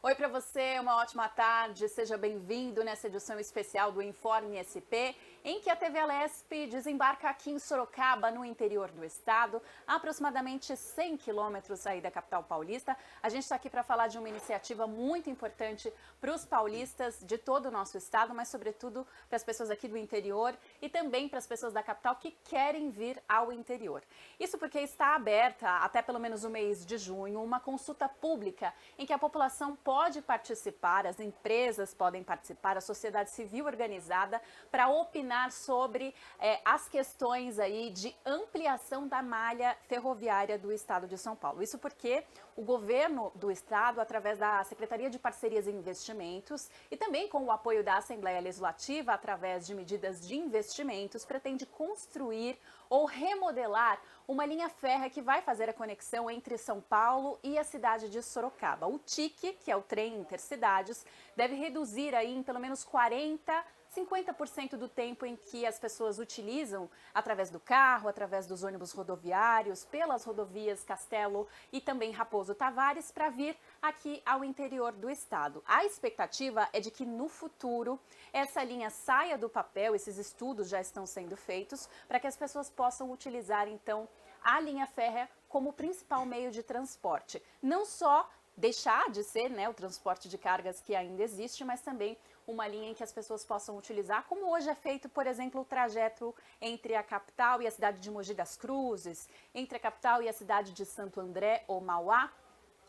Oi para você, uma ótima tarde, seja bem-vindo nessa edição especial do Informe SP, em que a TV Alesp desembarca aqui em Sorocaba, no interior do estado, a aproximadamente 100 quilômetros aí da capital paulista. A gente está aqui para falar de uma iniciativa muito importante para os paulistas de todo o nosso estado, mas sobretudo para as pessoas aqui do interior e também para as pessoas da capital que querem vir ao interior. Isso porque está aberta, até pelo menos o mês de junho, uma consulta pública em que a população pode participar, as empresas podem participar, a sociedade civil organizada, para opinar sobre as questões aí de ampliação da malha ferroviária do estado de São Paulo. Isso porque o governo do estado, através da Secretaria de Parcerias e Investimentos e também com o apoio da Assembleia Legislativa, através de medidas de investimentos, pretende construir ou remodelar uma linha férrea que vai fazer a conexão entre São Paulo e a cidade de Sorocaba. O TIC, que é o trem intercidades, deve reduzir aí em pelo menos 50% do tempo em que as pessoas utilizam através do carro, através dos ônibus rodoviários, pelas rodovias Castelo e também Raposo Tavares, para vir aqui ao interior do estado. A expectativa é de que no futuro essa linha saia do papel, esses estudos já estão sendo feitos, para que as pessoas possam utilizar então a linha férrea como principal meio de transporte. Não só deixar de ser, né, o transporte de cargas que ainda existe, mas também uma linha em que as pessoas possam utilizar, como hoje é feito, por exemplo, o trajeto entre a capital e a cidade de Mogi das Cruzes, entre a capital e a cidade de Santo André ou Mauá.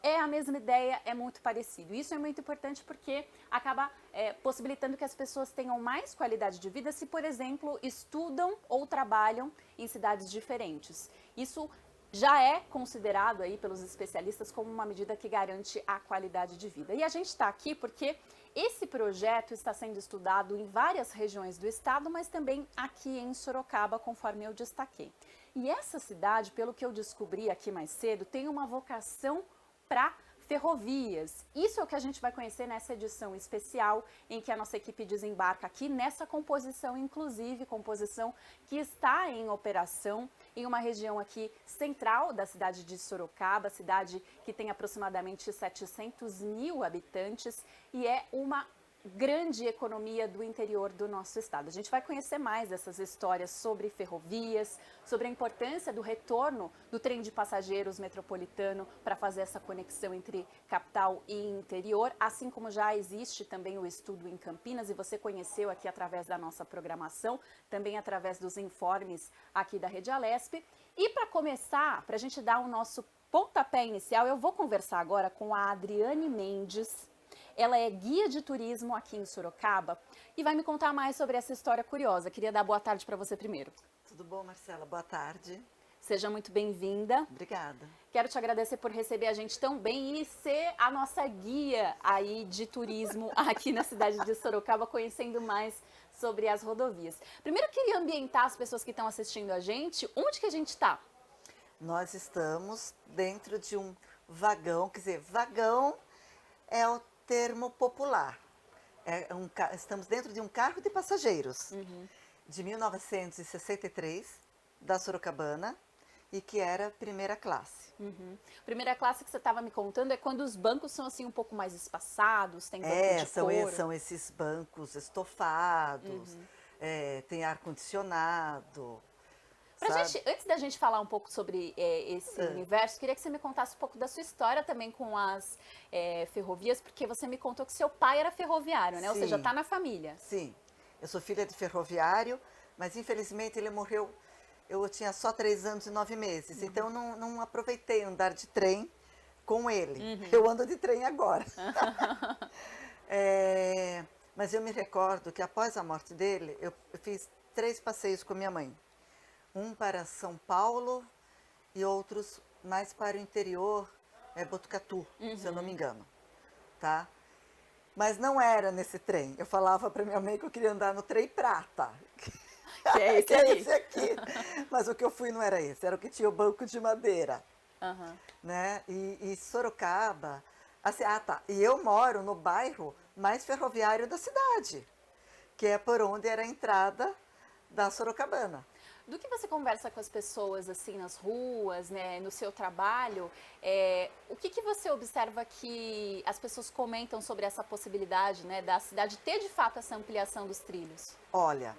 É a mesma ideia, é muito parecido. Isso é muito importante porque acaba possibilitando que as pessoas tenham mais qualidade de vida se, por exemplo, estudam ou trabalham em cidades diferentes. Isso já é considerado aí pelos especialistas como uma medida que garante a qualidade de vida. E a gente está aqui porque esse projeto está sendo estudado em várias regiões do estado, mas também aqui em Sorocaba, conforme eu destaquei. E essa cidade, pelo que eu descobri aqui mais cedo, tem uma vocação para ferrovias. Isso é o que a gente vai conhecer nessa edição especial em que a nossa equipe desembarca aqui nessa composição, inclusive composição que está em operação em uma região aqui central da cidade de Sorocaba, cidade que tem aproximadamente 700 mil habitantes e é uma grande economia do interior do nosso estado. A gente vai conhecer mais essas histórias sobre ferrovias, sobre a importância do retorno do trem de passageiros metropolitano para fazer essa conexão entre capital e interior, assim como já existe também o estudo em Campinas e você conheceu aqui através da nossa programação, também através dos informes aqui da Rede Alesp. E para começar, para a gente dar o nosso pontapé inicial, eu vou conversar agora com a Adriane Mendes. Ela é guia de turismo aqui em Sorocaba e vai me contar mais sobre essa história curiosa. Queria dar boa tarde para você primeiro. Tudo bom, Marcela? Boa tarde. Seja muito bem-vinda. Obrigada. Quero te agradecer por receber a gente tão bem e ser a nossa guia aí de turismo aqui na cidade de Sorocaba, conhecendo mais sobre as rodovias. Primeiro, eu queria ambientar as pessoas que estão assistindo a gente. Onde que a gente está? Nós estamos dentro de um vagão, quer dizer, vagão é o termo popular. Estamos dentro de um carro de passageiros de 1963, da Sorocabana, e que era primeira classe. Primeira classe que você estava me contando é quando os bancos são assim um pouco mais espaçados, tem banco de couro. São esses bancos estofados, tem ar-condicionado. Antes da gente falar um pouco sobre esse universo, queria que você me contasse um pouco da sua história também com as ferrovias, porque você me contou que seu pai era ferroviário, né? Sim. Ou seja, está na família. Sim, eu sou filha de ferroviário, mas infelizmente ele morreu, eu tinha só 3 anos e 9 meses, então não aproveitei andar de trem com ele. Eu ando de trem agora. Mas eu me recordo que após a morte dele, eu fiz 3 passeios com minha mãe. Um para São Paulo e outros mais para o interior, Botucatu, se eu não me engano, tá? Mas não era nesse trem. Eu falava para minha mãe que eu queria andar no trem prata. Que é esse que é aí. esse aqui. Mas o que eu fui não era esse, era o que tinha o banco de madeira. Né? E Sorocaba, assim, e eu moro no bairro mais ferroviário da cidade, que é por onde era a entrada da Sorocabana. Do que você conversa com as pessoas assim nas ruas, né, no seu trabalho, o que você observa que as pessoas comentam sobre essa possibilidade, né, da cidade ter de fato essa ampliação dos trilhos? Olha,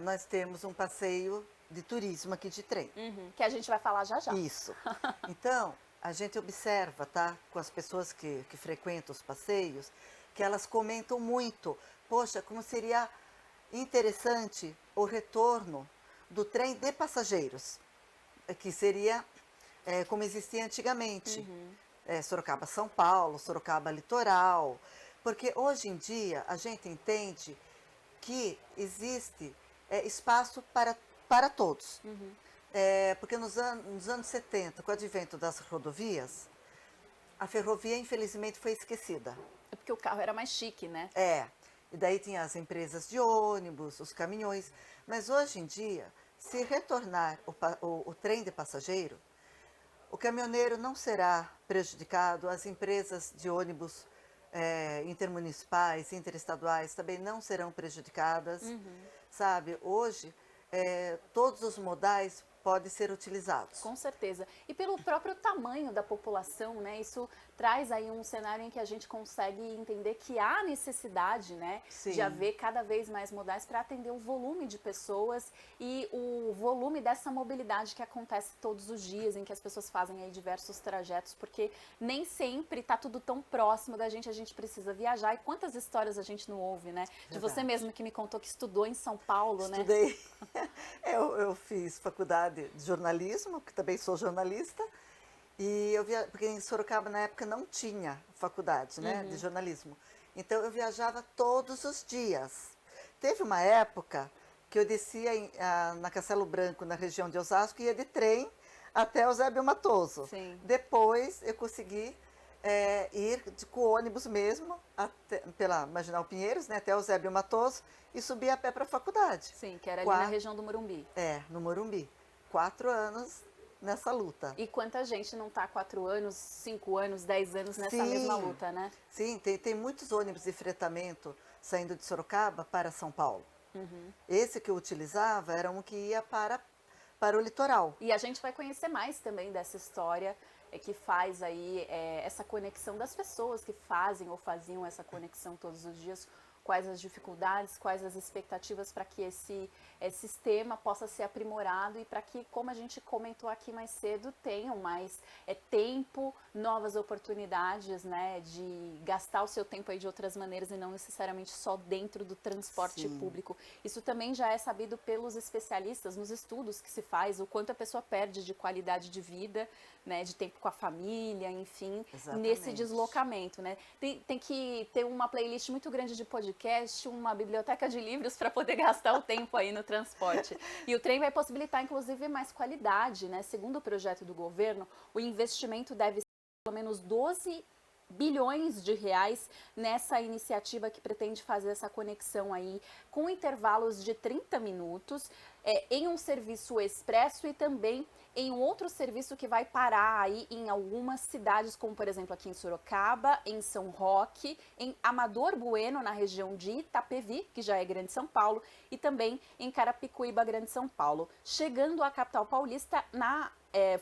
nós temos um passeio de turismo aqui de trem. Uhum, que a gente vai falar já já. Isso. Então, a gente observa, tá, com as pessoas que frequentam os passeios, que elas comentam muito. Poxa, como seria interessante o retorno do trem de passageiros, que seria como existia antigamente. Sorocaba-São Paulo, Sorocaba-Litoral. Porque hoje em dia a gente entende que existe espaço para todos. Porque nos anos 70, com o advento das rodovias, a ferrovia infelizmente foi esquecida. É porque o carro era mais chique, né? E daí tinha as empresas de ônibus, os caminhões. Mas hoje em dia, se retornar o trem de passageiro, o caminhoneiro não será prejudicado, as empresas de ônibus intermunicipais, interestaduais também não serão prejudicadas, sabe? Hoje, todos os modais podem ser utilizados. Com certeza. E pelo próprio tamanho da população, né? Isso traz aí um cenário em que a gente consegue entender que há necessidade, né, de haver cada vez mais modais para atender o volume de pessoas e o volume dessa mobilidade que acontece todos os dias, em que as pessoas fazem aí diversos trajetos, porque nem sempre está tudo tão próximo da gente, a gente precisa viajar. E quantas histórias a gente não ouve, né? De você mesmo que me contou que estudou em São Paulo, né? Estudei. Eu fiz faculdade de jornalismo, que também sou jornalista. E porque em Sorocaba na época não tinha faculdade, né, de jornalismo. Então eu viajava todos os dias. Teve uma época que eu descia na Castelo Branco, na região de Osasco, e ia de trem até Eusébio Matoso. Depois eu consegui ir com o ônibus mesmo, pela Marginal Pinheiros, né, até Eusébio Matoso, e subir a pé para a faculdade. Sim, que era ali na região do Morumbi. No Morumbi. 4 anos nessa luta. E quanta gente não está 4 anos, 5 anos, 10 anos nessa mesma luta, né? Sim, tem muitos ônibus de fretamento saindo de Sorocaba para São Paulo. Esse que eu utilizava era um que ia para o litoral. E a gente vai conhecer mais também dessa história que faz aí essa conexão das pessoas que fazem ou faziam essa conexão todos os dias. Quais as dificuldades, quais as expectativas para que esse sistema possa ser aprimorado e para que, como a gente comentou aqui mais cedo, tenham mais tempo, novas oportunidades, né, de gastar o seu tempo aí de outras maneiras e não necessariamente só dentro do transporte público. Isso também já é sabido pelos especialistas nos estudos que se faz, o quanto a pessoa perde de qualidade de vida, né, de tempo com a família, enfim, nesse deslocamento, né? Tem que ter uma playlist muito grande de podcast, uma biblioteca de livros para poder gastar o tempo aí no transporte. E o trem vai possibilitar, inclusive, mais qualidade, né? Segundo o projeto do governo, o investimento deve ser pelo menos 12 bilhões de reais nessa iniciativa que pretende fazer essa conexão aí com intervalos de 30 minutos em um serviço expresso e também em um outro serviço que vai parar aí em algumas cidades, como por exemplo aqui em Sorocaba, em São Roque, em Amador Bueno, na região de Itapevi, que já é Grande São Paulo, e também em Carapicuíba, Grande São Paulo, chegando à capital paulista na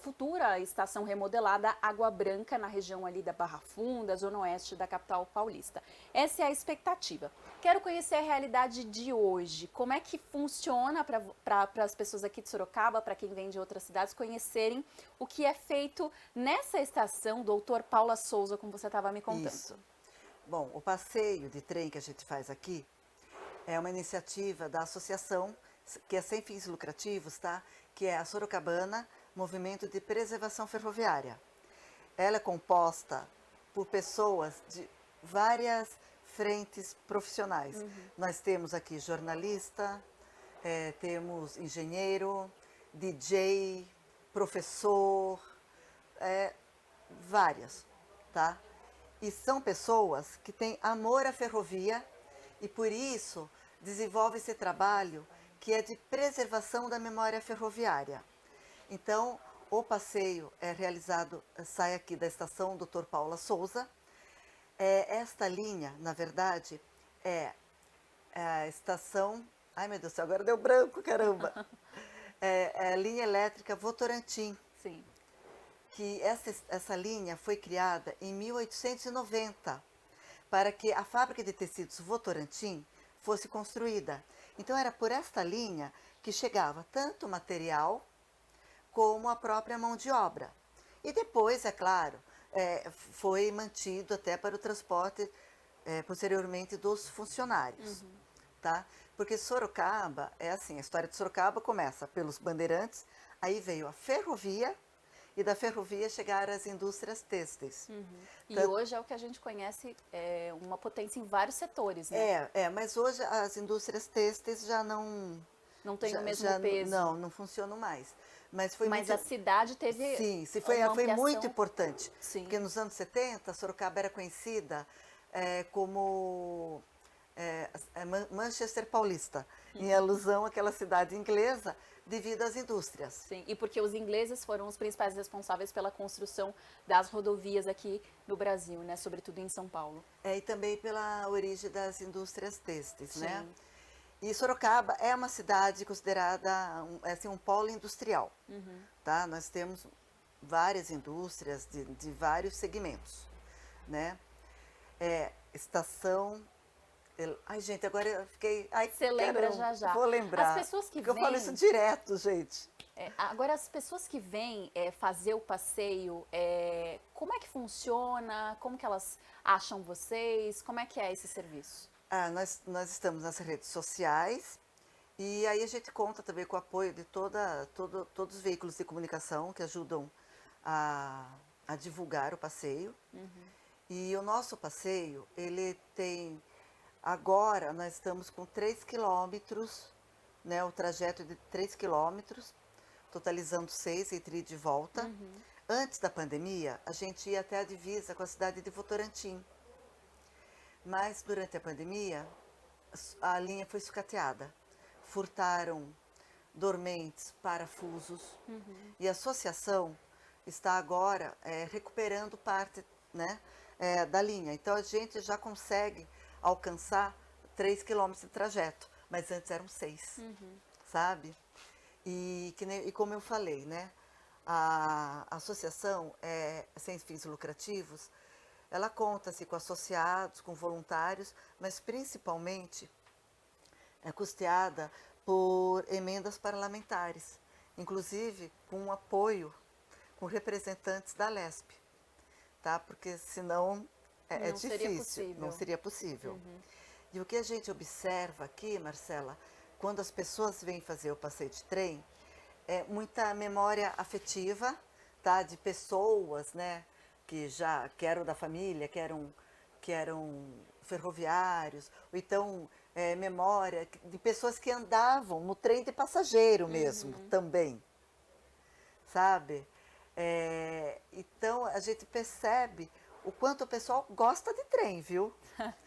futura estação remodelada Água Branca, na região ali da Barra Funda, zona oeste da capital paulista. Essa é a expectativa. Quero conhecer a realidade de hoje. Como é que funciona para as pessoas aqui de Sorocaba, para quem vem de outras cidades, conhecerem o que é feito nessa estação, doutor Paula Souza, como você estava me contando. Isso. Bom, o passeio de trem que a gente faz aqui é uma iniciativa da associação, que é sem fins lucrativos, tá? Que é a Sorocabana Movimento de Preservação Ferroviária. Ela é composta por pessoas de várias frentes profissionais. Nós temos aqui jornalista, temos engenheiro, DJ, professor, várias, tá? E são pessoas que têm amor à ferrovia e por isso desenvolve esse trabalho que é de preservação da memória ferroviária. Então, o passeio é realizado, sai aqui da estação Dr. Paula Souza. Esta linha, na verdade, é a estação Ai, meu Deus do céu, agora deu branco, caramba. É a linha elétrica Votorantim, Sim. que essa linha foi criada em 1890 para que a fábrica de tecidos Votorantim fosse construída. Então era por esta linha que chegava tanto o material como a própria mão de obra. E depois, é claro, foi mantido até para o transporte posteriormente dos funcionários. Tá? Porque Sorocaba, é assim, a história de Sorocaba começa pelos bandeirantes, aí veio a ferrovia, e da ferrovia chegaram as indústrias têxteis. E hoje é o que a gente conhece, uma potência em vários setores, né? Mas hoje as indústrias têxteis já não... Não tem o mesmo peso. Não funcionam mais. Mas foi Mas muito... a cidade teve Sim, uma foi muito ampliação. importante. Sim. Porque nos anos 70, Sorocaba era conhecida como Manchester Paulista, em alusão àquela cidade inglesa, devido às indústrias. Sim, e porque os ingleses foram os principais responsáveis pela construção das rodovias aqui no Brasil, né? Sobretudo em São Paulo. E também pela origem das indústrias têxteis, né? Sim. E Sorocaba é uma cidade considerada um polo industrial. Tá? Nós temos várias indústrias de vários segmentos, né? Estação... Ai, gente, agora eu fiquei... Ai, Você lembra já já. Vou lembrar. As pessoas que porque vêm... eu falo isso direto, gente. Agora, as pessoas que vêm fazer o passeio, como é que funciona? Como que elas acham vocês? Como é que é esse serviço? Nós estamos nas redes sociais e aí a gente conta também com o apoio de todos os veículos de comunicação que ajudam a divulgar o passeio. E o nosso passeio, ele tem... Agora nós estamos com 3 quilômetros, né, o trajeto de 3 quilômetros, totalizando 6 entre ida e volta. Antes da pandemia, a gente ia até a divisa com a cidade de Votorantim. Mas durante a pandemia, a linha foi sucateada. Furtaram dormentes, parafusos. E a associação está agora recuperando parte, né, da linha. Então a gente já consegue alcançar 3 quilômetros de trajeto, mas antes eram 6, sabe? E como eu falei, né, a associação sem fins lucrativos, ela conta-se com associados, com voluntários, mas principalmente é custeada por emendas parlamentares, inclusive com apoio, com representantes da Lesp, tá? Porque senão é Não seria difícil, possível. não seria possível. E o que a gente observa aqui, Marcela, quando as pessoas vêm fazer o passeio de trem, é muita memória afetiva, tá? De pessoas, né, que eram da família, que eram ferroviários, ou então memória de pessoas que andavam no trem de passageiro mesmo, também, sabe? Então a gente percebe o quanto o pessoal gosta de trem, viu?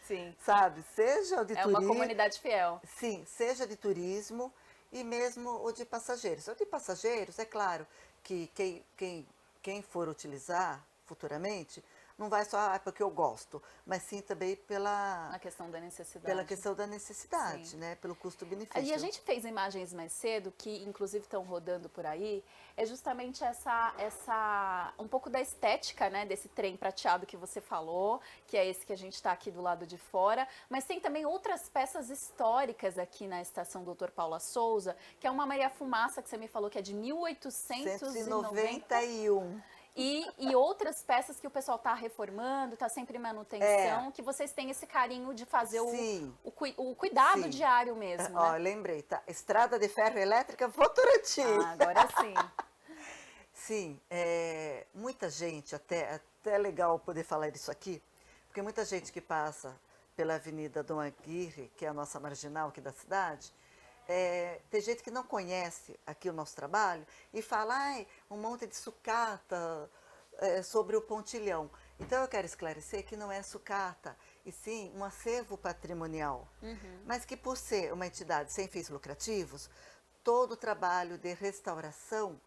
Sim. Sabe? Seja o de turismo. É uma comunidade fiel. Sim, seja de turismo e mesmo o de passageiros. O de passageiros, é claro que quem for utilizar futuramente, não vai só porque eu gosto, mas sim também A questão da necessidade. pela questão da necessidade, Sim. né? Pelo custo-benefício. E a gente fez imagens mais cedo, que inclusive estão rodando por aí, é justamente um pouco da estética, né, desse trem prateado que você falou, que é esse que a gente está aqui do lado de fora, mas tem também outras peças históricas aqui na estação Doutor Paula Souza, que é uma Maria Fumaça, que você me falou que é de 1890. 191. E outras peças que o pessoal está reformando, está sempre em manutenção, que vocês têm esse carinho de fazer o cuidado Sim. diário mesmo, Ó, né? lembrei, tá? Estrada de Ferro Elétrica Votorantim. Agora sim. Sim, muita gente, até é legal poder falar isso aqui, porque muita gente que passa pela Avenida Dom Aguirre, que é a nossa marginal aqui da cidade, tem gente que não conhece aqui o nosso trabalho e fala, um monte de sucata sobre o pontilhão. Então eu quero esclarecer que não é sucata, e sim um acervo patrimonial, mas que por ser uma entidade sem fins lucrativos, todo o trabalho de restauração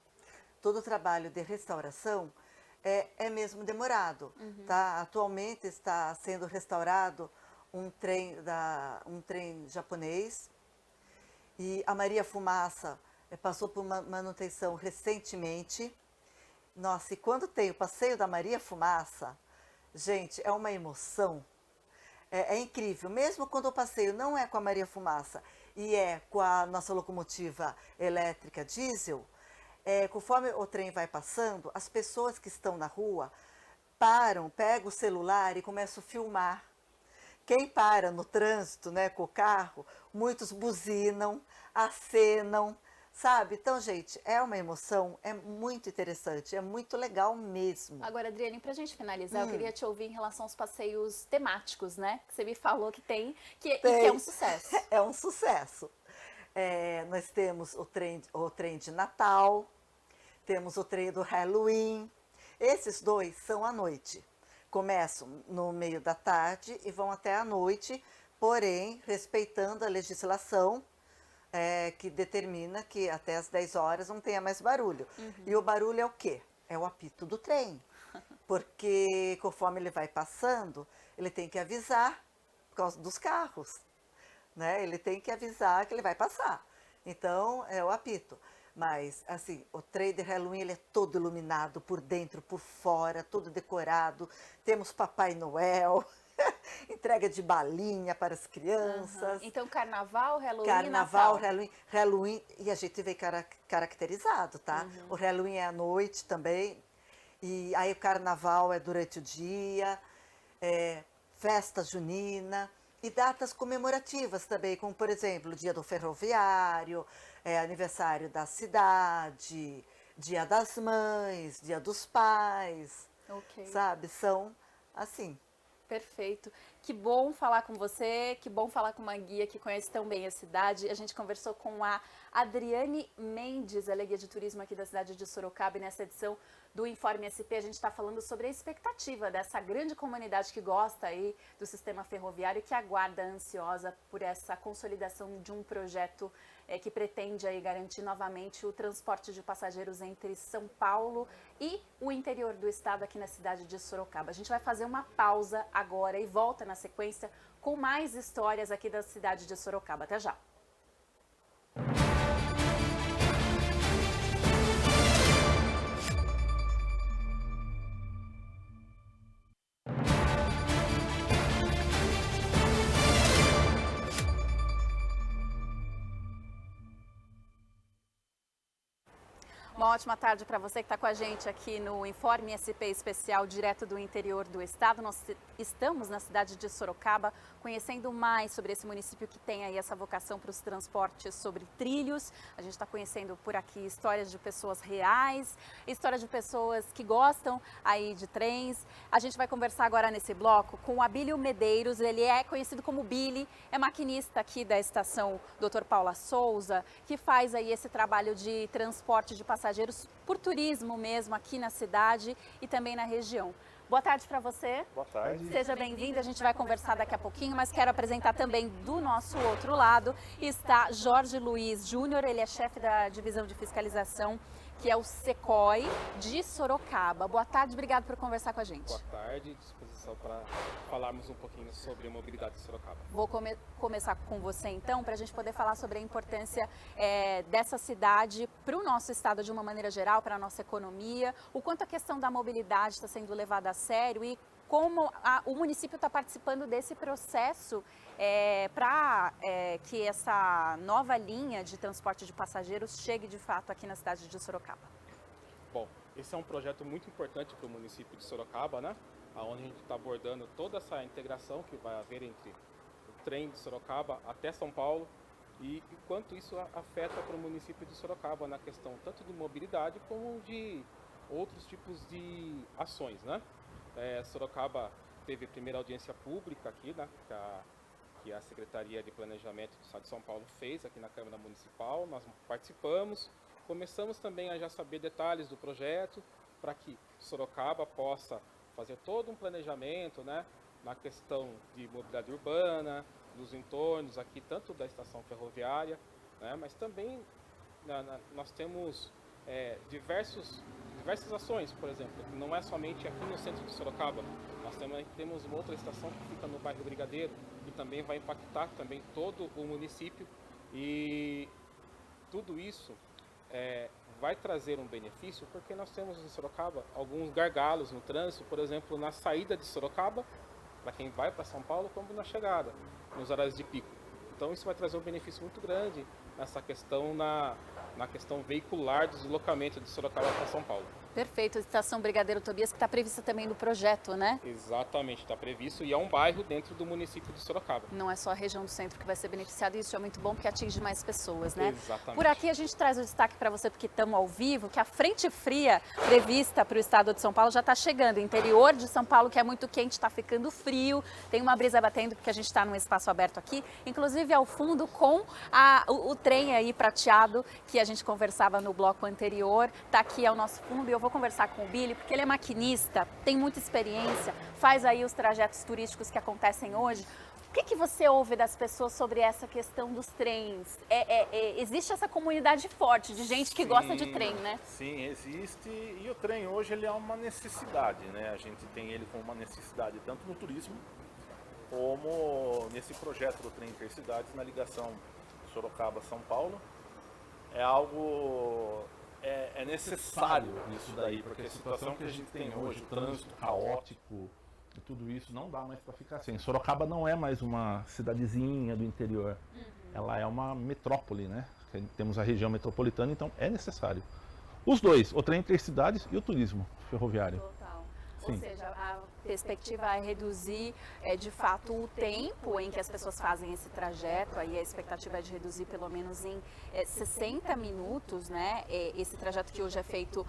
é mesmo demorado. Tá? Atualmente está sendo restaurado um trem japonês E a Maria Fumaça passou por uma manutenção recentemente. Nossa, e quando tem o passeio da Maria Fumaça, gente, é uma emoção. É incrível, mesmo quando o passeio não é com a Maria Fumaça e é com a nossa locomotiva elétrica diesel, conforme o trem vai passando, as pessoas que estão na rua param, pegam o celular e começam a filmar. Quem para no trânsito, né, com o carro, muitos buzinam, acenam, sabe? Então, gente, é uma emoção, é muito interessante, é muito legal mesmo. Agora, Adriane, para a gente finalizar, eu queria te ouvir em relação aos passeios temáticos, né? Que você me falou que tem, e que é um sucesso. É um sucesso. Nós temos o trem de Natal, temos o trem do Halloween. Esses dois são à noite. Começam no meio da tarde e vão até à noite, porém respeitando a legislação que determina que até as 10 horas não tenha mais barulho. E o barulho é o quê? É o apito do trem. Porque conforme ele vai passando, ele tem que avisar por causa dos carros. Né? Ele tem que avisar que ele vai passar. Então, é o apito. Mas, assim, o trem de Halloween, ele é todo iluminado por dentro, por fora, todo decorado. Temos Papai Noel, entrega de balinha para as crianças. Então, Carnaval, Halloween Carnaval, e Natal. Halloween, e a gente vem caracterizado, tá? O Halloween é à noite também, e aí o Carnaval é durante o dia, festa junina, e datas comemorativas também, como, por exemplo, o Dia do Ferroviário, aniversário da cidade, Dia das Mães, Dia dos Pais, sabe? São assim. Perfeito. Que bom falar com você, que bom falar com uma guia que conhece tão bem a cidade. A gente conversou com a Adriane Mendes, ela é guia de turismo aqui da cidade de Sorocaba, e nessa edição do Informe SP a gente está falando sobre a expectativa dessa grande comunidade que gosta aí do sistema ferroviário e que aguarda ansiosa por essa consolidação de um projeto que pretende aí garantir novamente o transporte de passageiros entre São Paulo e o interior do estado aqui na cidade de Sorocaba. A gente vai fazer uma pausa agora e volta na sequência com mais histórias aqui da cidade de Sorocaba. Até já! Uma ótima tarde para você que está com a gente aqui no Informe SP Especial, direto do interior do estado. Nós estamos na cidade de Sorocaba, conhecendo mais sobre esse município que tem aí essa vocação para os transportes sobre trilhos. A gente está conhecendo por aqui histórias de pessoas reais, histórias de pessoas que gostam aí de trens. A gente vai conversar agora nesse bloco com o Abílio Medeiros, ele é conhecido como Billy, é maquinista aqui da estação Dr. Paula Souza, que faz aí esse trabalho de transporte de passageiros por turismo mesmo aqui na cidade e também na região. Boa tarde para você. Boa tarde. Seja bem-vindo, a gente vai conversar daqui a pouquinho, mas quero apresentar também do nosso outro lado, está Jorge Luiz Júnior, ele é chefe da divisão de fiscalização, que é o SECOI de Sorocaba. Boa tarde, obrigado por conversar com a gente. Boa tarde, disposição para falarmos um pouquinho sobre a mobilidade de Sorocaba. Vou começar com você então, para a gente poder falar sobre a importância dessa cidade para o nosso estado de uma maneira geral, para a nossa economia, o quanto a questão da mobilidade está sendo levada a sério e como o município está participando desse processo para que essa nova linha de transporte de passageiros chegue de fato aqui na cidade de Sorocaba. Bom, esse é um projeto muito importante para o município de Sorocaba, né? Onde a gente está abordando toda essa integração que vai haver entre o trem de Sorocaba até São Paulo e quanto isso afeta para o município de Sorocaba na questão tanto de mobilidade como de outros tipos de ações, né? Sorocaba teve a primeira audiência pública aqui, né? Que a Secretaria de Planejamento do Estado de São Paulo fez aqui na Câmara Municipal. Nós participamos, começamos também a já saber detalhes do projeto para que Sorocaba possa fazer todo um planejamento, né, na questão de mobilidade urbana, nos entornos aqui, tanto da estação ferroviária, né, mas também nós temos diversas ações, por exemplo, não é somente aqui no centro de Sorocaba, nós temos uma outra estação que fica no bairro Brigadeiro, que também vai impactar também todo o município, E tudo isso vai trazer um benefício porque nós temos em Sorocaba alguns gargalos no trânsito, por exemplo, na saída de Sorocaba, para quem vai para São Paulo, como na chegada, nos horários de pico. Então isso vai trazer um benefício muito grande nessa questão, na questão veicular do deslocamento de Sorocaba para São Paulo. Perfeito, a Estação Brigadeiro Tobias, que está prevista também no projeto, né? Exatamente, está previsto e é um bairro dentro do município de Sorocaba. Não é só a região do centro que vai ser beneficiada, e isso é muito bom porque atinge mais pessoas, né? Exatamente. Por aqui a gente traz o destaque para você, porque estamos ao vivo, que a frente fria prevista para o estado de São Paulo já está chegando. O interior de São Paulo, que é muito quente, está ficando frio, tem uma brisa batendo porque a gente está num espaço aberto aqui, inclusive ao fundo com o trem aí prateado que a gente conversava no bloco anterior, está aqui ao nosso fundo e eu vou conversar com o Billy, porque ele é maquinista, tem muita experiência, faz aí os trajetos turísticos que acontecem hoje. O que você ouve das pessoas sobre essa questão dos trens? Existe essa comunidade forte de gente que gosta de trem, né? Sim, existe, e o trem hoje ele é uma necessidade, né? A gente tem ele como uma necessidade tanto no turismo, como nesse projeto do trem Intercidades na ligação Sorocaba-São Paulo. É algo... É necessário isso daí, porque a situação que a gente tem hoje, o trânsito caótico e tudo isso, não dá mais para ficar assim. Sorocaba não é mais uma cidadezinha do interior, ela é uma metrópole, né? Temos a região metropolitana, então é necessário. Os dois, o trem Intercidades e o turismo ferroviário. Total. Sim. Ou seja, a perspectiva é reduzir de fato o tempo em que as pessoas fazem esse trajeto, aí a expectativa é de reduzir pelo menos em 60 minutos, né? Esse trajeto que hoje é feito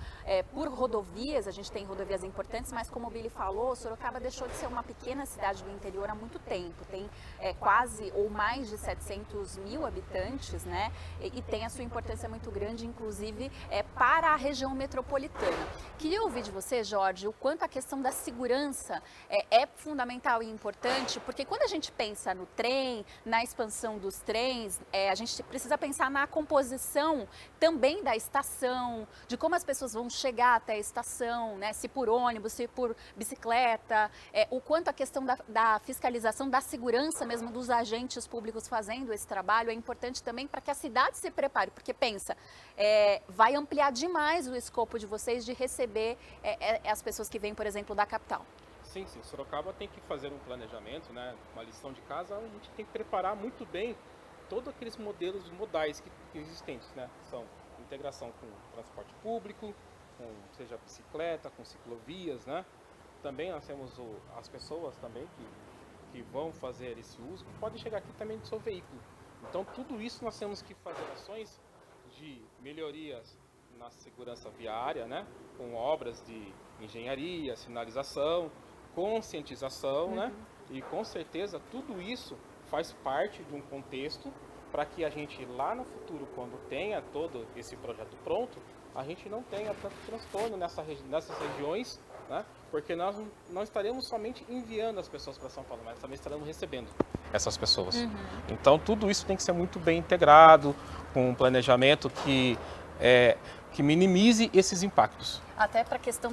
por rodovias, a gente tem rodovias importantes, mas como o Billy falou, Sorocaba deixou de ser uma pequena cidade do interior há muito tempo, tem quase ou mais de 700 mil habitantes, né? E tem a sua importância muito grande, inclusive para a região metropolitana. Queria ouvir de você, Jorge, o quanto a questão da segurança é fundamental e importante, porque quando a gente pensa no trem, na expansão dos trens, a gente precisa pensar na composição também da estação, de como as pessoas vão chegar até a estação, né? Se por ônibus, se por bicicleta, o quanto a questão da fiscalização, da segurança mesmo dos agentes públicos fazendo esse trabalho é importante também para que a cidade se prepare, porque pensa, vai ampliar demais o escopo de vocês de receber as pessoas que vêm, por exemplo, da capital. Sim, Sorocaba tem que fazer um planejamento, né? Uma lição de casa, a gente tem que preparar muito bem todos aqueles modelos modais que existentes, né? São integração com transporte público, seja bicicleta, com ciclovias, né? Também nós temos as pessoas também que vão fazer esse uso, que podem chegar aqui também do seu veículo. Então tudo isso nós temos que fazer ações de melhorias na segurança viária, né? Com obras de engenharia, sinalização, conscientização, né? E com certeza tudo isso faz parte de um contexto para que a gente lá no futuro, quando tenha todo esse projeto pronto, a gente não tenha tanto transtorno nessas regiões, né? Porque nós não estaremos somente enviando as pessoas para São Paulo, mas também estaremos recebendo essas pessoas. Então tudo isso tem que ser muito bem integrado, com um planejamento que minimize esses impactos. Até para a questão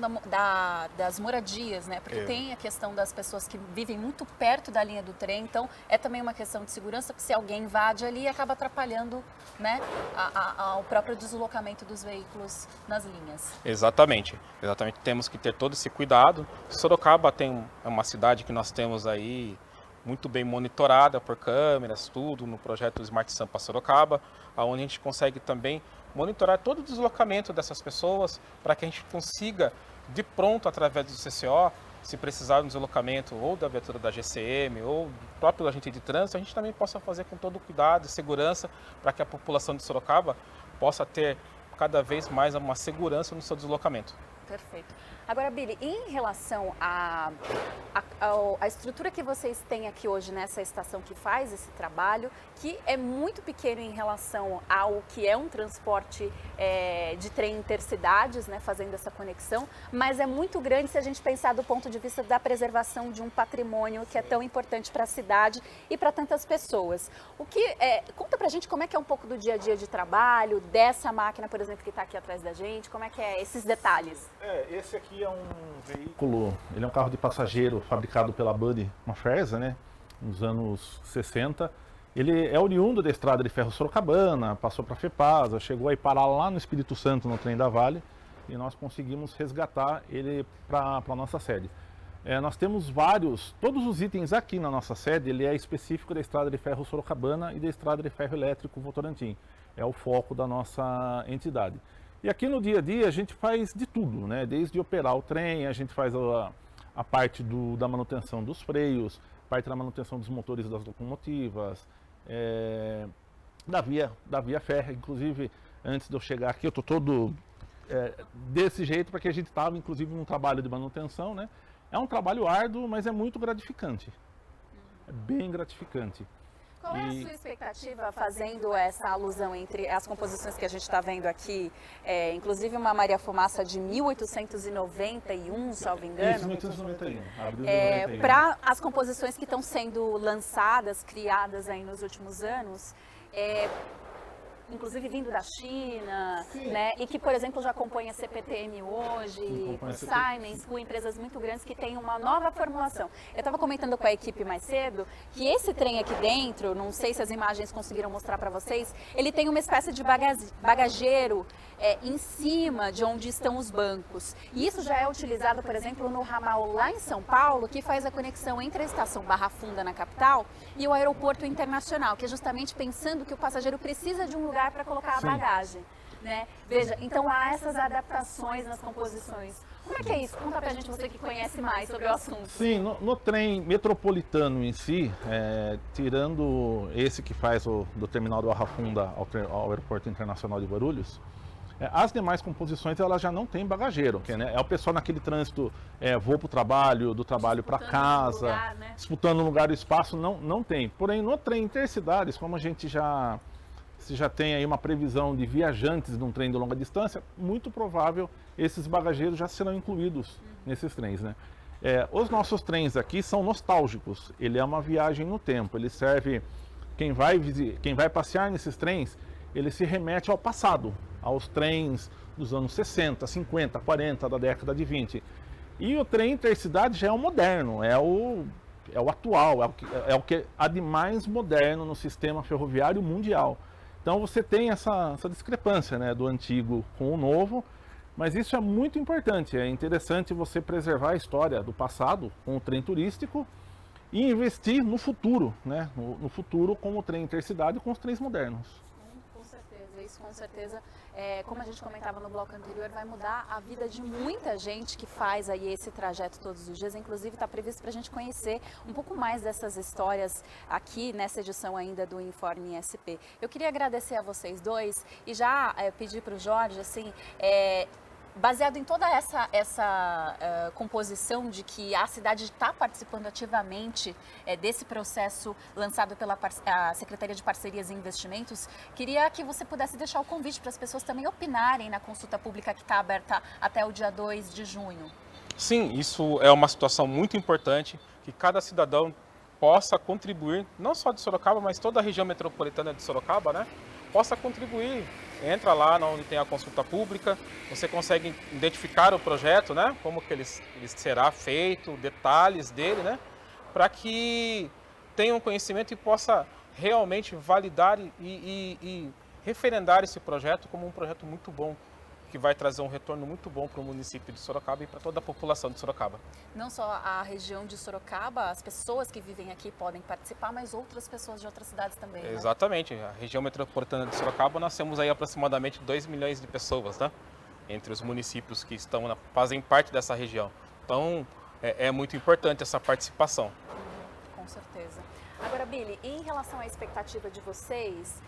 das moradias, né? Porque tem a questão das pessoas que vivem muito perto da linha do trem, então é também uma questão de segurança, porque se alguém invade ali, acaba atrapalhando, né, o próprio deslocamento dos veículos nas linhas. Exatamente, temos que ter todo esse cuidado. Sorocaba é uma cidade que nós temos aí muito bem monitorada por câmeras, tudo no projeto Smart Sampa Sorocaba, onde a gente consegue também monitorar todo o deslocamento dessas pessoas para que a gente consiga, de pronto, através do CCO, se precisar de um deslocamento ou da viatura da GCM ou do próprio agente de trânsito, a gente também possa fazer com todo o cuidado e segurança para que a população de Sorocaba possa ter cada vez mais uma segurança no seu deslocamento. Perfeito. Agora, Billy, em relação à estrutura que vocês têm aqui hoje nessa estação que faz esse trabalho, que é muito pequeno em relação ao que é um transporte de trem intercidades, né, fazendo essa conexão, mas é muito grande se a gente pensar do ponto de vista da preservação de um patrimônio que é tão importante para a cidade e para tantas pessoas. Conta pra gente como é que é um pouco do dia a dia de trabalho, dessa máquina, por exemplo, que está aqui atrás da gente, como é que é esses detalhes? Esse aqui é um veículo, ele é um carro de passageiro fabricado pela Buddy, uma Ferza, né, nos anos 60, Ele é oriundo da Estrada de Ferro Sorocabana, passou para a FEPASA, chegou a ir parar lá no Espírito Santo, no Trem da Vale, e nós conseguimos resgatar ele para a nossa sede. Nós temos todos os itens aqui na nossa sede, ele é específico da Estrada de Ferro Sorocabana e da Estrada de Ferro Elétrico Votorantim. É o foco da nossa entidade. E aqui no dia a dia a gente faz de tudo, né? Desde operar o trem, a gente faz a parte da manutenção dos freios, parte da manutenção dos motores das locomotivas, da via férrea. Inclusive, antes de eu chegar aqui, eu estou todo desse jeito, porque a gente estava, inclusive, num trabalho de manutenção, né? É um trabalho árduo, mas é muito gratificante. É bem gratificante. Qual é a sua expectativa fazendo essa alusão entre as composições que a gente está vendo aqui, inclusive uma Maria Fumaça de 1891, salvo engano? Isso, 1891. Para as composições que estão sendo lançadas, criadas aí nos últimos anos, inclusive vindo da China, né? E que, por exemplo, já compõe a CPTM hoje, com Siemens, com empresas muito grandes que têm uma nova formulação. Eu estava comentando com a equipe mais cedo que esse trem aqui dentro, não sei se as imagens conseguiram mostrar para vocês, ele tem uma espécie de bagageiro em cima de onde estão os bancos. E isso já é utilizado, por exemplo, no ramal lá em São Paulo, que faz a conexão entre a estação Barra Funda, na capital, e o aeroporto internacional, que é justamente pensando que o passageiro precisa de um lugar para colocar a bagagem, né? Veja, então há essas adaptações nas composições. Como é que é isso? Conta pra gente, você que conhece mais sobre o assunto. Sim, no trem metropolitano em si, tirando esse que faz do terminal do Barra Funda ao aeroporto internacional de Guarulhos, as demais composições elas já não têm bagageiro, que, né, é o pessoal naquele trânsito, voo para o trabalho, do trabalho para casa, lugar, né? Disputando um lugar e espaço, não tem. Porém, no trem intercidades, como a gente já tem aí uma previsão de viajantes de um trem de longa distância, muito provável esses bagageiros já serão incluídos nesses trens, né? Os nossos trens aqui são nostálgicos, ele é uma viagem no tempo, ele serve, quem vai passear nesses trens, ele se remete ao passado, aos trens dos anos 60, 50, 40, da década de 20. E o trem intercidade já é o moderno, é o atual, é o que há de mais moderno no sistema ferroviário mundial. Então você tem essa discrepância, né, do antigo com o novo, mas isso é muito importante, é interessante você preservar a história do passado com o trem turístico e investir no futuro, né, no futuro com o trem intercidade e com os trens modernos. Com certeza, isso com certeza, como a gente comentava no bloco anterior, vai mudar a vida de muita gente que faz aí esse trajeto todos os dias. Inclusive está previsto para a gente conhecer um pouco mais dessas histórias aqui nessa edição ainda do Informe SP. Eu queria agradecer a vocês dois e já pedir para o Jorge, assim, baseado em toda essa composição de que a cidade está participando ativamente desse processo lançado pela a Secretaria de Parcerias e Investimentos, queria que você pudesse deixar o convite para as pessoas também opinarem na consulta pública que está aberta até o dia 2 de junho. Sim, isso é uma situação muito importante, que cada cidadão possa contribuir, não só de Sorocaba, mas toda a região metropolitana de Sorocaba, né? Possa contribuir. Entra lá onde tem a consulta pública, você consegue identificar o projeto, né? Como que ele será feito, detalhes dele, né? Para que tenha um conhecimento e possa realmente validar e referendar esse projeto como um projeto muito bom, que vai trazer um retorno muito bom para o município de Sorocaba e para toda a população de Sorocaba. Não só a região de Sorocaba, as pessoas que vivem aqui podem participar, mas outras pessoas de outras cidades também, né? Exatamente. A região metropolitana de Sorocaba, nós temos aí aproximadamente 2 milhões de pessoas, né? Entre os municípios que fazem parte dessa região. Então, é muito importante essa participação. Com certeza. Agora, Billy, em relação à expectativa de vocês,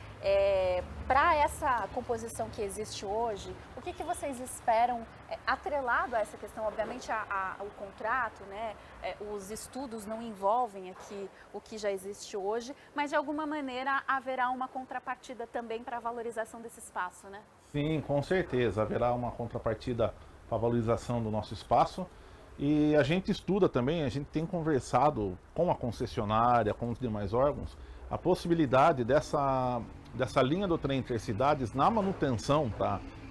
para essa composição que existe hoje, o que vocês esperam, atrelado a essa questão, obviamente, o contrato, né? Os estudos não envolvem aqui o que já existe hoje, mas de alguma maneira haverá uma contrapartida também para a valorização desse espaço, né? Sim, com certeza, haverá uma contrapartida para a valorização do nosso espaço. E a gente estuda também, a gente tem conversado com a concessionária, com os demais órgãos, a possibilidade dessa linha do trem intercidades na manutenção,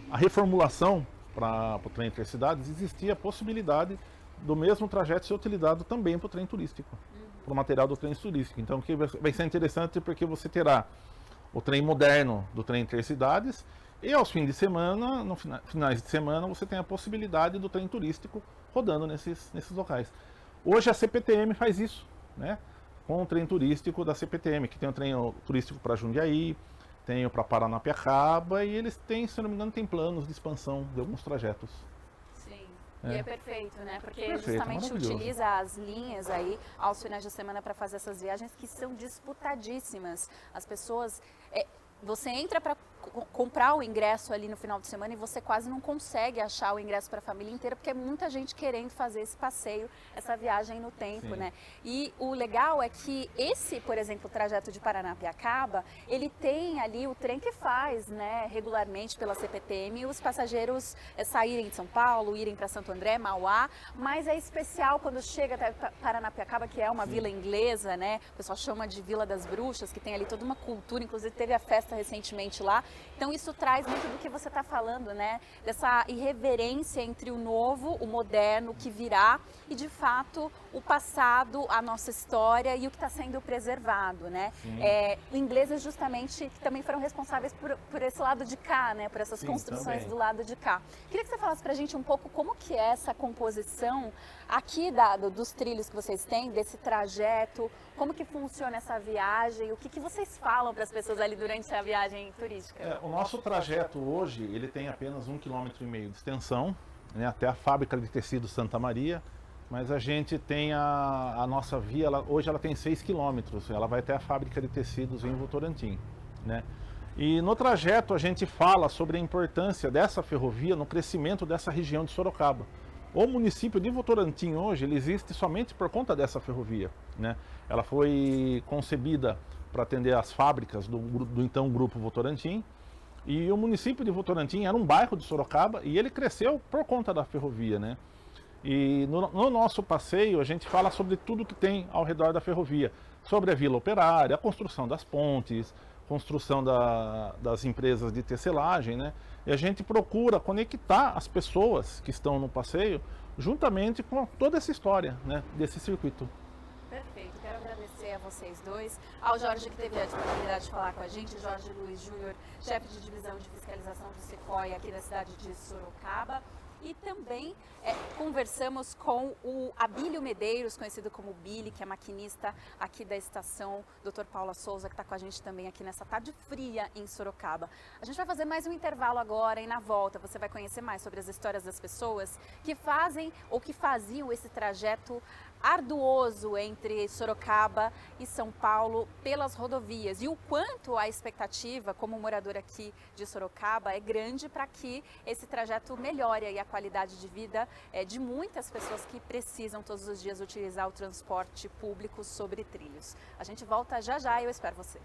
a reformulação para o trem intercidades, existia a possibilidade do mesmo trajeto ser utilizado também para o trem turístico. para o material do trem turístico. Então, que vai ser interessante porque você terá o trem moderno do trem intercidades e aos fins de semana, no finais de semana, você tem a possibilidade do trem turístico rodando nesses locais. Hoje a CPTM faz isso, né? Com o trem turístico da CPTM, que tem o trem turístico para Jundiaí, tem o para Paranapiacaba e eles têm, se não me engano, tem planos de expansão de alguns trajetos. Sim, e é perfeito, né? Porque Perfeito, justamente utiliza as linhas aí aos finais de semana para fazer essas viagens que são disputadíssimas. As pessoas... você entra para comprar o ingresso ali no final de semana e você quase não consegue achar o ingresso para a família inteira, porque é muita gente querendo fazer esse passeio, essa viagem no tempo, Sim. né? E o legal é que esse, por exemplo, o trajeto de Paranapiacaba, ele tem ali o trem que faz, né, regularmente pela CPTM, os passageiros saírem de São Paulo, irem para Santo André, Mauá, mas é especial quando chega até Paranapiacaba, que é uma vila inglesa, né? O pessoal chama de Vila das Bruxas, que tem ali toda uma cultura, inclusive teve a festa recentemente lá. Então isso traz muito do que você está falando, né? Dessa irreverência entre o novo, o moderno, o que virá e de fato o passado, a nossa história e o que está sendo preservado, né? Ingleses justamente que também foram responsáveis por esse lado de cá, né? Por essas Sim, construções também. do lado de cá. Queria que você falasse pra gente um pouco como que é essa composição aqui dos trilhos que vocês têm, desse trajeto, como que funciona essa viagem, o que vocês falam para as pessoas ali durante a viagem turística? O nosso trajeto hoje, ele tem apenas 1,5 km de extensão, né, até a fábrica de tecido Santa Maria, mas a gente tem a nossa via, hoje ela tem 6 km, ela vai até a fábrica de tecidos em Votorantim, né? E no trajeto a gente fala sobre a importância dessa ferrovia no crescimento dessa região de Sorocaba. O município de Votorantim hoje, ele existe somente por conta dessa ferrovia, né? Ela foi concebida para atender as fábricas do então Grupo Votorantim, e o município de Votorantim era um bairro de Sorocaba e ele cresceu por conta da ferrovia, né? E no nosso passeio a gente fala sobre tudo que tem ao redor da ferrovia, sobre a Vila Operária, a construção das pontes, construção das empresas de tecelagem, né? E a gente procura conectar as pessoas que estão no passeio juntamente com toda essa história, né, desse circuito. Perfeito, quero agradecer a vocês dois, ao Jorge que teve a disponibilidade de falar com a gente, Jorge Luiz Júnior, chefe de divisão de fiscalização do Sequoia aqui da cidade de Sorocaba. E também conversamos com o Abílio Medeiros, conhecido como Billy, que é maquinista aqui da estação, Dr. Paula Souza, que está com a gente também aqui nessa tarde fria em Sorocaba. A gente vai fazer mais um intervalo agora e na volta você vai conhecer mais sobre as histórias das pessoas que fazem ou que faziam esse trajeto arduoso entre Sorocaba e São Paulo pelas rodovias e o quanto a expectativa, como morador aqui de Sorocaba, é grande para que esse trajeto melhore aí a qualidade de vida de muitas pessoas que precisam todos os dias utilizar o transporte público sobre trilhos. A gente volta já já e eu espero você.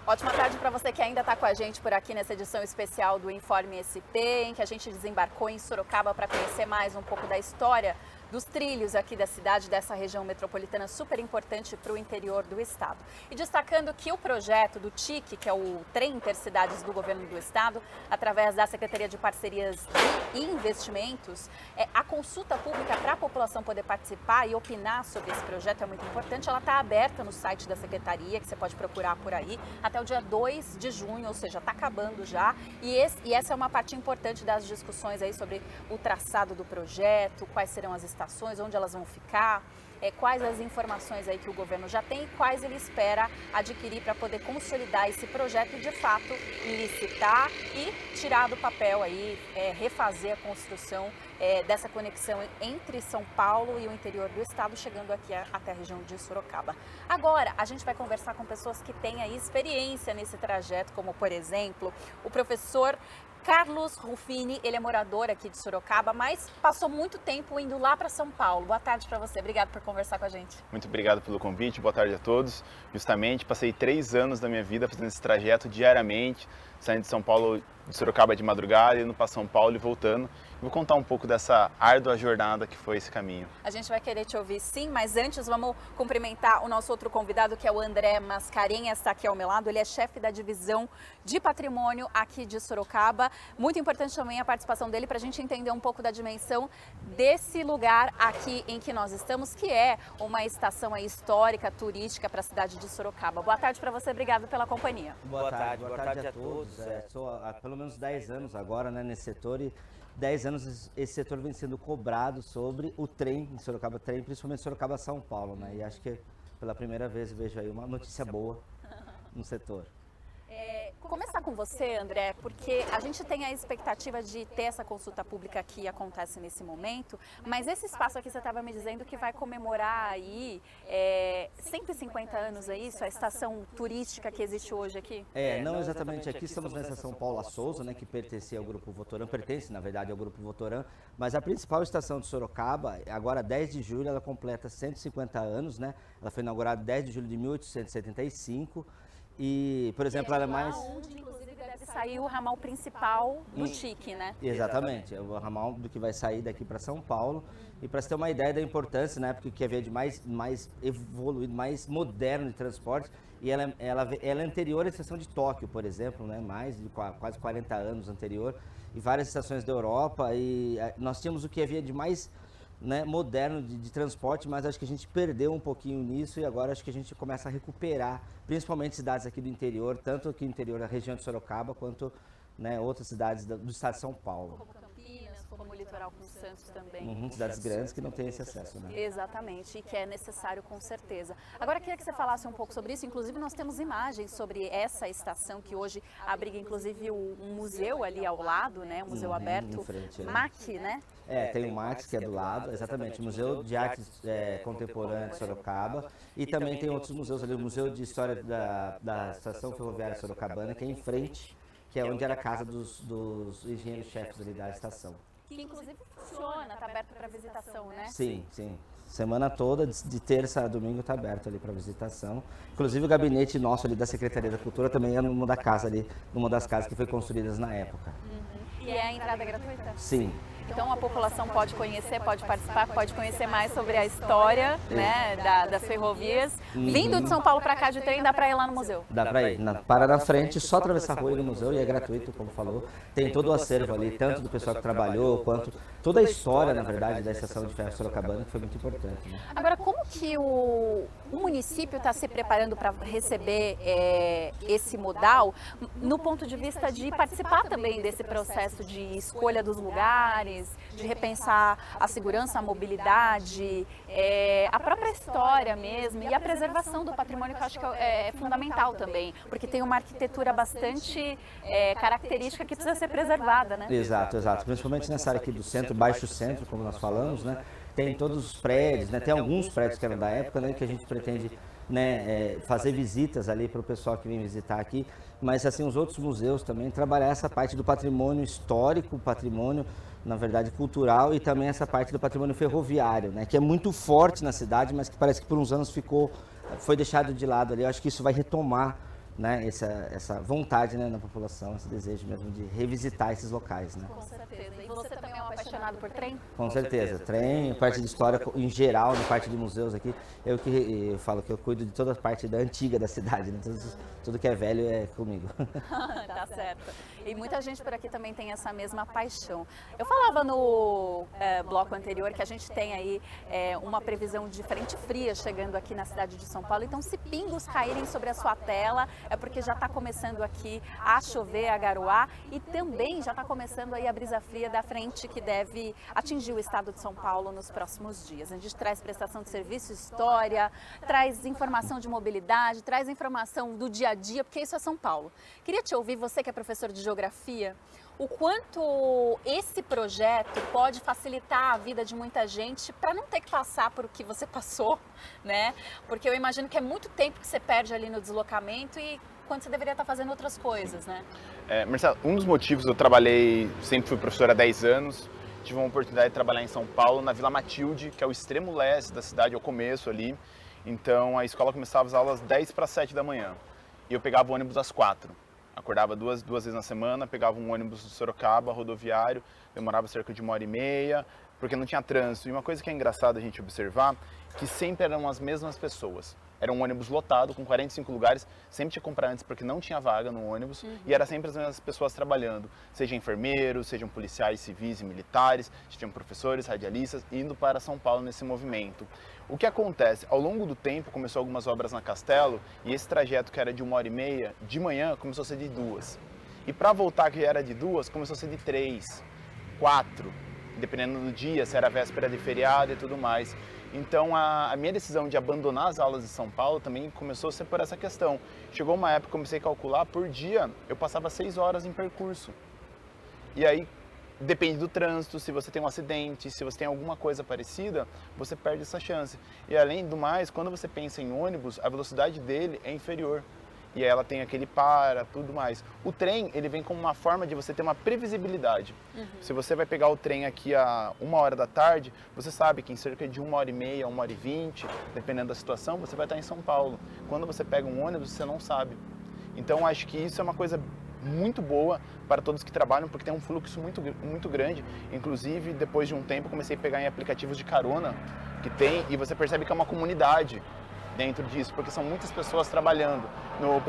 Ótima tarde para você que ainda está com a gente por aqui nessa edição especial do Informe SP, em que a gente desembarcou em Sorocaba para conhecer mais um pouco da história dos trilhos aqui da cidade, dessa região metropolitana super importante para o interior do estado. E destacando que o projeto do TIC, que é o Trem Intercidades do Governo do Estado, através da Secretaria de Parcerias e Investimentos, a consulta pública para a população poder participar e opinar sobre esse projeto é muito importante. Ela está aberta no site da Secretaria, que você pode procurar por aí, até o dia 2 de junho, ou seja, está acabando já. E essa é uma parte importante das discussões aí sobre o traçado do projeto, quais serão as estações, onde elas vão ficar, quais as informações aí que o governo já tem e quais ele espera adquirir para poder consolidar esse projeto e, de fato, licitar e tirar do papel aí, refazer a construção dessa conexão entre São Paulo e o interior do estado, chegando aqui até a região de Sorocaba. Agora, a gente vai conversar com pessoas que têm aí experiência nesse trajeto, como, por exemplo, o professor Carlos Ruffini, ele é morador aqui de Sorocaba, mas passou muito tempo indo lá para São Paulo. Boa tarde para você, obrigado por conversar com a gente. Muito obrigado pelo convite, boa tarde a todos. Justamente, passei 3 anos da minha vida fazendo esse trajeto diariamente, saindo de São Paulo, de Sorocaba de madrugada, indo para São Paulo e voltando. Vou contar um pouco dessa árdua jornada que foi esse caminho. A gente vai querer te ouvir sim, mas antes vamos cumprimentar o nosso outro convidado, que é o André Mascarenhas, está aqui ao meu lado. Ele é chefe da divisão de patrimônio aqui de Sorocaba. Muito importante também a participação dele para a gente entender um pouco da dimensão desse lugar aqui em que nós estamos, que é uma estação aí histórica, turística para a cidade de Sorocaba. Boa tarde para você, obrigado pela companhia. Boa tarde a todos. Sou há pelo menos 10 anos agora, né, nesse setor, e 10 anos esse setor vem sendo cobrado sobre o trem em Sorocaba, principalmente Sorocaba-São Paulo, né? E acho que pela primeira vez vejo aí uma notícia boa no setor. Começar com você, André, porque a gente tem a expectativa de ter essa consulta pública que acontece nesse momento, mas esse espaço aqui você estava me dizendo que vai comemorar aí 150 anos, é isso? A estação turística que existe hoje aqui? Não exatamente aqui, estamos na estação Paula Souza, né, que pertence ao Grupo Votoran, pertence na verdade ao Grupo Votoran, mas a principal estação de Sorocaba, agora 10 de julho, ela completa 150 anos, né? Ela foi inaugurada 10 de julho de 1875. E, por exemplo, ela é mais... onde, inclusive, deve sair o ramal principal do TIC, né? Exatamente, é o ramal do que vai sair daqui para São Paulo. E para você ter uma ideia da importância, né, porque o que havia de mais evoluído, mais moderno de transporte, e ela é anterior à estação de Tóquio, por exemplo, né, mais de quase 40 anos anterior, e várias estações da Europa, e nós tínhamos o que havia de mais... né, moderno de transporte, mas acho que a gente perdeu um pouquinho nisso e agora acho que a gente começa a recuperar, principalmente cidades aqui do interior, tanto aqui no interior da região de Sorocaba, quanto, né, outras cidades do estado de São Paulo. Como Campinas, como o litoral com Santos também. Cidades grandes que não têm esse acesso, né? Exatamente, e que é necessário com certeza. Agora, eu queria que você falasse um pouco sobre isso, inclusive nós temos imagens sobre essa estação que hoje abriga inclusive um museu ali ao lado, né, um museu aberto, em frente, né? MAC, né? Tem o MAX, que é do lado, exatamente, o Museu de Artes Contemporâneas de Sorocaba, e também tem outros museus ali, o Museu de História da Estação Ferroviária Sorocabana, que é em frente, que é onde era a casa dos engenheiros-chefes ali da estação. Que inclusive funciona, está aberto para visitação, né? Sim, sim. Semana toda, de terça a domingo, está aberto ali para visitação. Inclusive o gabinete nosso ali da Secretaria da Cultura também é numa das casas que foi construídas na época. E a entrada é gratuita? Sim. Então a população pode conhecer, pode participar, pode conhecer mais sobre a história, né, das ferrovias. Vindo de São Paulo para cá de trem, dá para ir lá no museu? Dá para ir. Para na frente, só atravessar a rua e ir no museu, e é gratuito, como falou. Tem todo o acervo ali, tanto do pessoal que trabalhou, quanto toda a história, na verdade, da estação de ferro Sorocabana, que foi muito importante. Né? Agora, como que o município está se preparando para receber esse modal, no ponto de vista de participar também desse processo de escolha dos lugares, de repensar a segurança, a mobilidade, a própria história mesmo e a preservação do patrimônio, que eu acho que é fundamental também, porque tem uma arquitetura bastante característica que precisa ser preservada, né? Exato, exato. Principalmente nessa área aqui do centro, baixo centro, como nós falamos, né? Tem todos os prédios, né? Tem alguns prédios que eram da época, né? Que a gente pretende, né, fazer visitas ali para o pessoal que vem visitar aqui, mas assim, os outros museus também, trabalhar essa parte do patrimônio histórico, patrimônio, na verdade, cultural, e também essa parte do patrimônio ferroviário, né, que é muito forte na cidade, mas que parece que por uns anos foi deixado de lado ali. Eu acho que isso vai retomar, né, essa vontade, né, na população, esse desejo mesmo de revisitar esses locais, né? Com certeza. E você também é um apaixonado por trem? Com certeza. Trem, parte de história em geral, na parte de museus aqui, eu falo que eu cuido de toda a parte da antiga da cidade, né? Tudo que é velho é comigo. Tá certo. E muita gente por aqui também tem essa mesma paixão. Eu falava no bloco anterior que a gente tem aí uma previsão de frente fria chegando aqui na cidade de São Paulo, então se pingos caírem sobre a sua tela, é porque já está começando aqui a chover, a garoar, e também já está começando aí a brisa fria da frente que deve atingir o estado de São Paulo nos próximos dias. A gente traz prestação de serviço, história, traz informação de mobilidade, traz informação do dia a dia, porque isso é São Paulo. Queria te ouvir, você que é professor de geografia, o quanto esse projeto pode facilitar a vida de muita gente para não ter que passar por o que você passou, né? Porque eu imagino que é muito tempo que você perde ali no deslocamento e quando você deveria estar fazendo outras coisas, né? Marcelo, um dos motivos eu trabalhei, sempre fui professor há 10 anos, tive uma oportunidade de trabalhar em São Paulo, na Vila Matilde, que é o extremo leste da cidade, ao começo ali. Então a escola começava as aulas 10 para 7 da manhã e eu pegava o ônibus às 4. Acordava duas vezes na semana, pegava um ônibus de Sorocaba, rodoviário, demorava cerca de 1h30, porque não tinha trânsito. E uma coisa que é engraçada a gente observar, que sempre eram as mesmas pessoas. Era um ônibus lotado, com 45 lugares, sempre tinha que comprar antes porque não tinha vaga no ônibus, e era sempre as mesmas pessoas trabalhando, seja enfermeiros, sejam policiais civis e militares, tinham professores, radialistas, indo para São Paulo nesse movimento. O que acontece? Ao longo do tempo, começou algumas obras na Castelo, e esse trajeto que era de 1h30, de manhã, começou a ser de 2. E para voltar, que era de 2, começou a ser de 3, 4, dependendo do dia, se era véspera de feriado e tudo mais. Então a minha decisão de abandonar as aulas de São Paulo também começou a ser por essa questão. Chegou uma época que eu comecei a calcular, por dia eu passava 6 horas em percurso. E aí depende do trânsito, se você tem um acidente, se você tem alguma coisa parecida, você perde essa chance. E além do mais, quando você pensa em ônibus, a velocidade dele é inferior. E aí ela tem aquele tudo mais. O trem, ele vem como uma forma de você ter uma previsibilidade. Se você vai pegar o trem aqui a 1h da tarde, você sabe que em cerca de 1h30, 1h20, dependendo da situação, você vai estar em São Paulo. Quando você pega um ônibus, você não sabe. Então, acho que isso é uma coisa muito boa para todos que trabalham, porque tem um fluxo muito grande. Inclusive, depois de um tempo, comecei a pegar em aplicativos de carona que tem, e você percebe que é uma comunidade dentro disso, porque são muitas pessoas trabalhando. No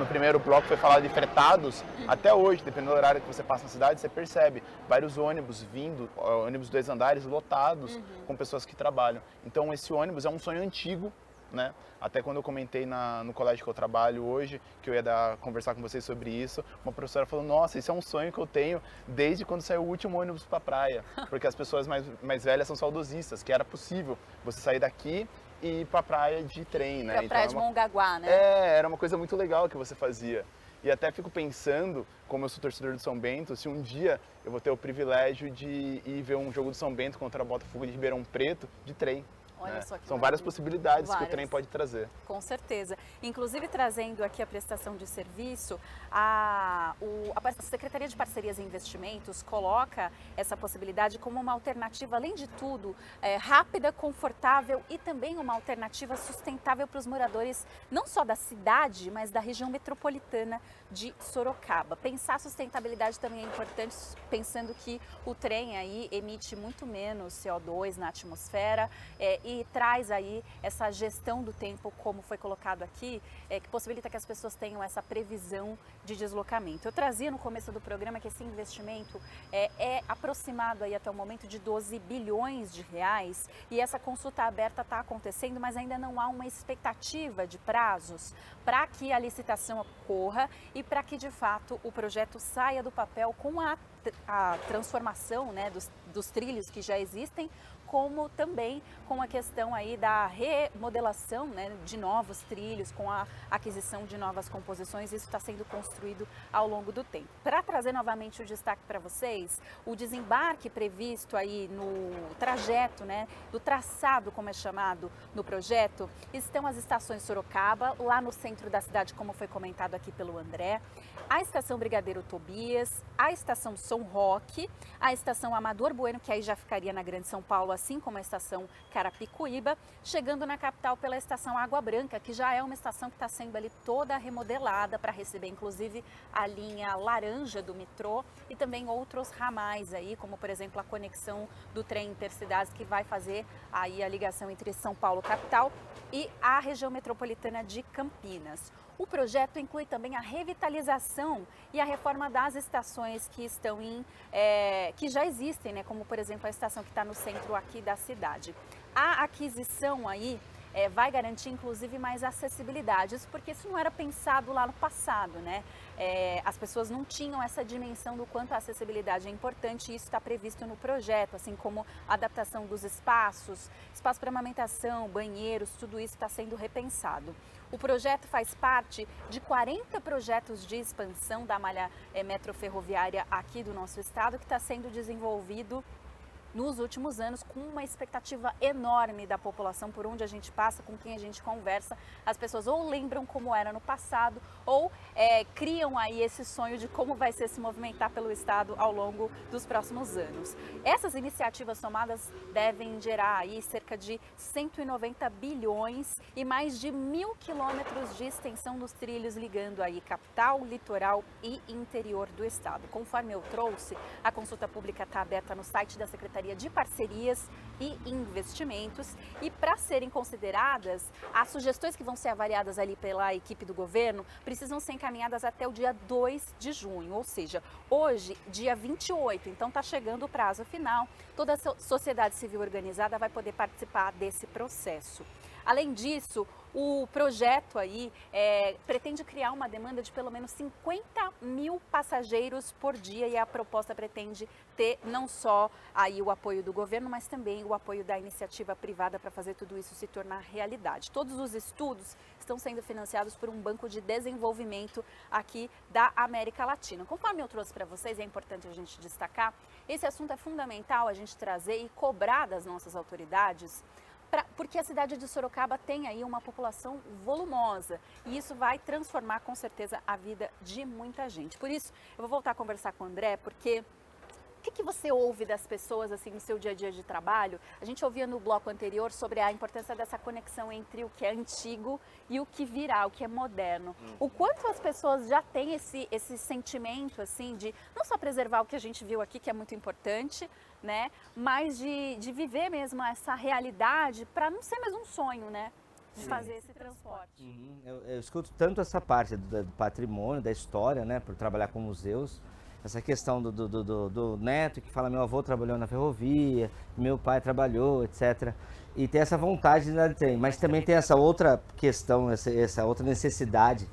primeiro bloco foi falado de fretados, até hoje, dependendo do horário que você passa na cidade, você percebe vários ônibus vindo, ônibus 2 andares lotados, com pessoas que trabalham. Então esse ônibus é um sonho antigo, né? Até quando eu comentei no colégio que eu trabalho hoje, que eu ia conversar com vocês sobre isso, uma professora falou, nossa, isso é um sonho que eu tenho desde quando saiu o último ônibus para a praia, porque as pessoas mais velhas são saudosistas, que era possível você sair daqui e ir para a praia de trem, né? Pra praia de Mongaguá, né? Era uma coisa muito legal que você fazia. E até fico pensando, como eu sou torcedor do São Bento, se um dia eu vou ter o privilégio de ir ver um jogo do São Bento contra a Botafogo de Ribeirão Preto de trem. Olha né? só que São maravilha. várias possibilidades que Várias. o trem pode trazer. Com certeza. Inclusive, trazendo aqui a prestação de serviço, a Secretaria de Parcerias e Investimentos coloca essa possibilidade como uma alternativa, além de tudo, rápida, confortável e também uma alternativa sustentável para os moradores, não só da cidade, mas da região metropolitana de Sorocaba. Pensar a sustentabilidade também é importante, pensando que o trem aí emite muito menos CO2 na atmosfera e traz aí essa gestão do tempo, como foi colocado aqui, que possibilita que as pessoas tenham essa previsão de deslocamento. Eu trazia no começo do programa que esse investimento é aproximado aí até o momento de 12 bilhões de reais e essa consulta aberta está acontecendo, mas ainda não há uma expectativa de prazos para que a licitação ocorra e para que de fato o projeto saia do papel com a transformação, né, dos trilhos que já existem, como também com a questão aí da remodelação, né, de novos trilhos, com a aquisição de novas composições. Isso está sendo construído ao longo do tempo. Para trazer novamente o destaque para vocês, o desembarque previsto aí no trajeto, né, do traçado, como é chamado no projeto, estão as estações Sorocaba, lá no centro da cidade, como foi comentado aqui pelo André, a estação Brigadeiro Tobias, a estação São Roque, a estação Amador Bueno, que aí já ficaria na Grande São Paulo, assim como a estação Carapicuíba, chegando na capital pela estação Água Branca, que já é uma estação que está sendo ali toda remodelada para receber inclusive a linha laranja do metrô e também outros ramais aí, como por exemplo a conexão do trem Intercidades, que vai fazer aí a ligação entre São Paulo capital e a região metropolitana de Campinas. O projeto inclui também a revitalização e a reforma das estações que estão que já existem, né? Como por exemplo a estação que está no centro aqui da cidade. A aquisição aí vai garantir inclusive mais acessibilidade. Isso porque isso não era pensado lá no passado, né? As pessoas não tinham essa dimensão do quanto a acessibilidade é importante e isso está previsto no projeto, assim como a adaptação dos espaços, espaço para amamentação, banheiros, tudo isso está sendo repensado. O projeto faz parte de 40 projetos de expansão da malha metroferroviária aqui do nosso estado, que está sendo desenvolvido nos últimos anos, com uma expectativa enorme da população por onde a gente passa, com quem a gente conversa. As pessoas ou lembram como era no passado ou criam aí esse sonho de como vai ser se movimentar pelo estado ao longo dos próximos anos. Essas iniciativas somadas devem gerar aí cerca de 190 bilhões e mais de 1.000 quilômetros de extensão nos trilhos ligando aí capital, litoral e interior do estado. Conforme eu trouxe, a consulta pública está aberta no site da Secretaria de Parcerias e Investimentos e para serem consideradas, as sugestões que vão ser avaliadas ali pela equipe do governo precisam ser encaminhadas até o dia 2 de junho, ou seja, hoje, dia 28, então está chegando o prazo final, toda a sociedade civil organizada vai poder participar desse processo. Além disso, o projeto aí pretende criar uma demanda de pelo menos 50.000 passageiros por dia e a proposta pretende ter não só aí o apoio do governo, mas também o apoio da iniciativa privada para fazer tudo isso se tornar realidade. Todos os estudos estão sendo financiados por um banco de desenvolvimento aqui da América Latina. Conforme eu trouxe para vocês, é importante a gente destacar, esse assunto é fundamental a gente trazer e cobrar das nossas autoridades, porque a cidade de Sorocaba tem aí uma população volumosa e isso vai transformar com certeza a vida de muita gente. Por isso, eu vou voltar a conversar com o André, porque o que você ouve das pessoas assim no seu dia a dia de trabalho? A gente ouvia no bloco anterior sobre a importância dessa conexão entre o que é antigo e o que virá, o que é moderno. O quanto as pessoas já têm esse sentimento assim de não só preservar o que a gente viu aqui, que é muito importante, né? Mas de viver mesmo essa realidade para não ser mais um sonho, né? De fazer esse transporte. Eu escuto tanto essa parte do patrimônio, da história, né? Por trabalhar com museus. Essa questão do neto que fala, meu avô trabalhou na ferrovia, meu pai trabalhou, etc. E tem essa vontade, mas também tem essa outra questão, essa outra necessidade,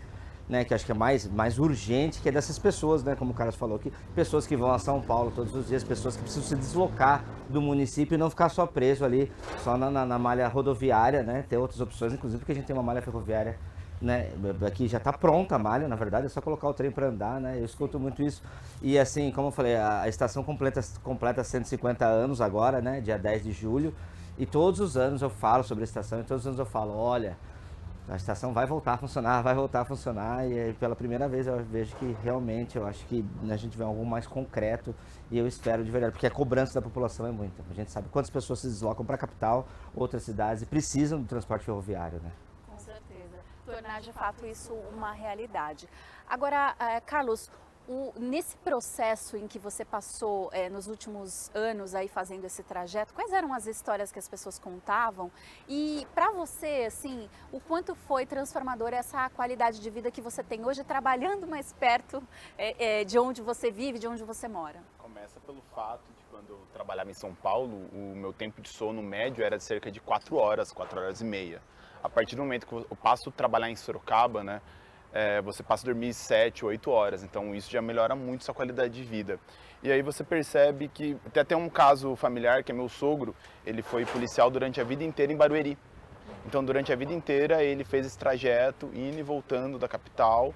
né, que acho que é mais urgente, que é dessas pessoas, né, como o Carlos falou, que pessoas que vão a São Paulo todos os dias, pessoas que precisam se deslocar do município e não ficar só preso ali, só na malha rodoviária, né, ter outras opções, inclusive porque a gente tem uma malha ferroviária, né, aqui já está pronta a malha, na verdade é só colocar o trem para andar, né, eu escuto muito isso. E assim, como eu falei, a estação completa 150 anos agora, né, dia 10 de julho, e todos os anos eu falo sobre a estação, e todos os anos eu falo, olha, a estação vai voltar a funcionar, e pela primeira vez eu vejo que realmente, eu acho que a gente vê algo mais concreto, e eu espero de verdade, porque a cobrança da população é muita. A gente sabe quantas pessoas se deslocam para a capital, outras cidades, e precisam do transporte ferroviário, né? Com certeza. Tornar de fato isso uma realidade. Agora, Carlos, nesse processo em que você passou nos últimos anos aí fazendo esse trajeto, quais eram as histórias que as pessoas contavam? E para você, assim, o quanto foi transformador essa qualidade de vida que você tem hoje trabalhando mais perto de onde você vive, de onde você mora? Começa pelo fato de quando eu trabalhava em São Paulo, o meu tempo de sono médio era de cerca de 4 horas e meia. A partir do momento que eu passo a trabalhar em Sorocaba, né, você passa a dormir 7, 8 horas, então isso já melhora muito sua qualidade de vida. E aí você percebe que, tem até um caso familiar, que é meu sogro, ele foi policial durante a vida inteira em Barueri. Então durante a vida inteira ele fez esse trajeto, indo e voltando da capital,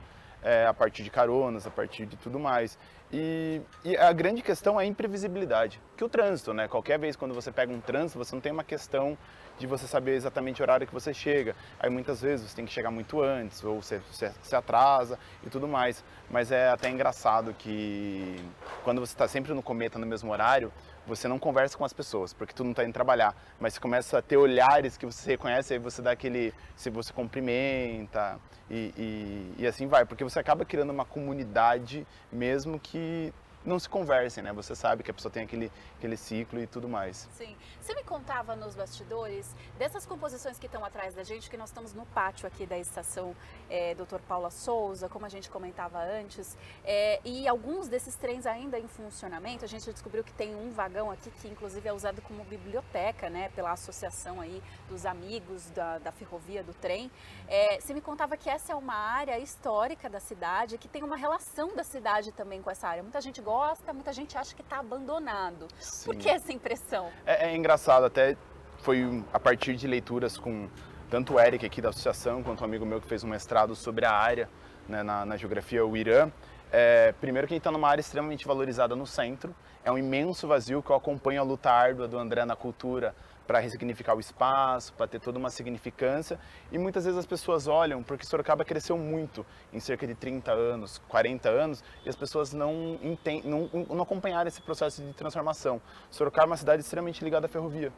a partir de caronas, a partir de tudo mais. E a grande questão é a imprevisibilidade, que o trânsito, né? Qualquer vez quando você pega um trânsito, você não tem uma questão de você saber exatamente o horário que você chega. Aí muitas vezes você tem que chegar muito antes, ou você se atrasa e tudo mais. Mas é até engraçado que quando você está sempre no cometa no mesmo horário, você não conversa com as pessoas, porque tu não está indo trabalhar. Mas você começa a ter olhares que você reconhece, aí você dá aquele... se você cumprimenta e assim vai. Porque você acaba criando uma comunidade mesmo que não se conversem, né? Você sabe que a pessoa tem aquele ciclo e tudo mais. Sim. Você me contava nos bastidores dessas composições que estão atrás da gente, que nós estamos no pátio aqui da estação Dr. Paula Souza, como a gente comentava antes, e alguns desses trens ainda em funcionamento. A gente descobriu que tem um vagão aqui que inclusive é usado como biblioteca, né, pela associação aí dos amigos da ferrovia, do trem. Você me contava que essa é uma área histórica da cidade, que tem uma relação da cidade também com essa área. Muita gente gosta, muita gente acha que está abandonado. Sim. Por que essa impressão? É engraçado, até foi a partir de leituras com tanto o Eric aqui da associação, quanto um amigo meu que fez um mestrado sobre a área, né, na geografia, o Irã. Primeiro que a gente está numa área extremamente valorizada no centro, é um imenso vazio que eu acompanho a luta árdua do André na cultura para ressignificar o espaço, para ter toda uma significância, e muitas vezes as pessoas olham, porque Sorocaba cresceu muito em cerca de 30 anos, 40 anos, e as pessoas não acompanharam esse processo de transformação. Sorocaba é uma cidade extremamente ligada à ferrovia.